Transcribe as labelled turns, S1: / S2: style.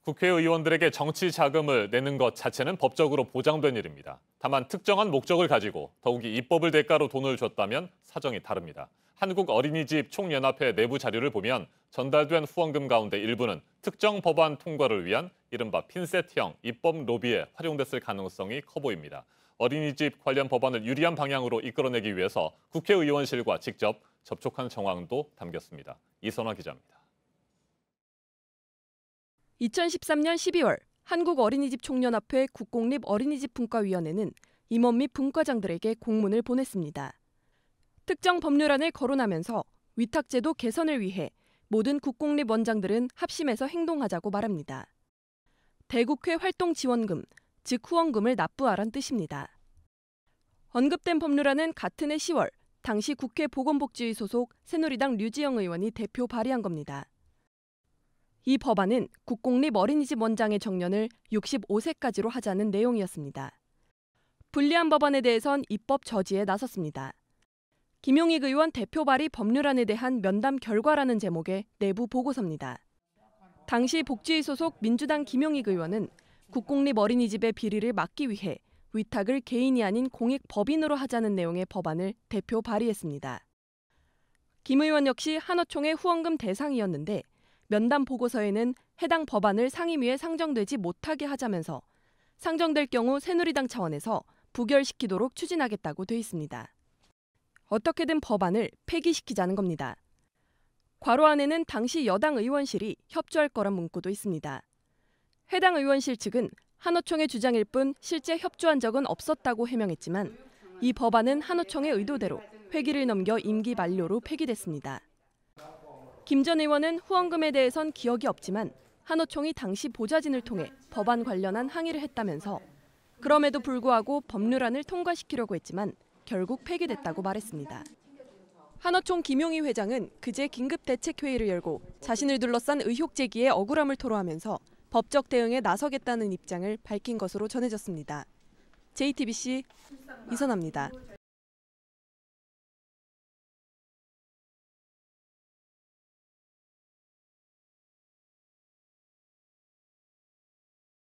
S1: 국회의원들에게 정치 자금을 내는 것 자체는 법적으로 보장된 일입니다. 다만 특정한 목적을 가지고 더욱이 입법을 대가로 돈을 줬다면 사정이 다릅니다. 한국어린이집 총연합회 내부 자료를 보면 전달된 후원금 가운데 일부는 특정 법안 통과를 위한 이른바 핀셋형 입법 로비에 활용됐을 가능성이 커 보입니다. 어린이집 관련 법안을 유리한 방향으로 이끌어내기 위해서 국회의원실과 직접 접촉한 정황도 담겼습니다. 이선화 기자입니다.
S2: 2013년 12월 한국어린이집 총연합회 국공립 어린이집 분과위원회는 임원 및 분과장들에게 공문을 보냈습니다. 특정 법률안을 거론하면서 위탁제도 개선을 위해 모든 국공립 원장들은 합심해서 행동하자고 말합니다. 대국회 활동지원금, 즉 후원금을 납부하란 뜻입니다. 언급된 법률안은 같은 해 10월 당시 국회 보건복지위 소속 새누리당 류지영 의원이 대표 발의한 겁니다. 이 법안은 국공립 어린이집 원장의 정년을 65세까지로 하자는 내용이었습니다. 불리한 법안에 대해선 입법 저지에 나섰습니다. 김용익 의원 대표 발의 법률안에 대한 면담 결과라는 제목의 내부 보고서입니다. 당시 복지위 소속 민주당 김용익 의원은 국공립 어린이집의 비리를 막기 위해 위탁을 개인이 아닌 공익법인으로 하자는 내용의 법안을 대표 발의했습니다. 김 의원 역시 한어총의 후원금 대상이었는데 면담 보고서에는 해당 법안을 상임위에 상정되지 못하게 하자면서 상정될 경우 새누리당 차원에서 부결시키도록 추진하겠다고 돼 있습니다. 어떻게든 법안을 폐기시키자는 겁니다. 괄호 안에는 당시 여당 의원실이 협조할 거란 문구도 있습니다. 해당 의원실 측은 한어총의 주장일 뿐 실제 협조한 적은 없었다고 해명했지만 이 법안은 한어총의 의도대로 회기를 넘겨 임기 만료로 폐기됐습니다. 김 전 의원은 후원금에 대해선 기억이 없지만 한어총이 당시 보좌진을 통해 법안 관련한 항의를 했다면서 그럼에도 불구하고 법률안을 통과시키려고 했지만 결국 폐기됐다고 말했습니다. 한어총 김용희 회장은 그제 긴급대책회의를 열고 자신을 둘러싼 의혹 제기에 억울함을 토로하면서 법적 대응에 나서겠다는 입장을 밝힌 것으로 전해졌습니다. JTBC 이선아입니다.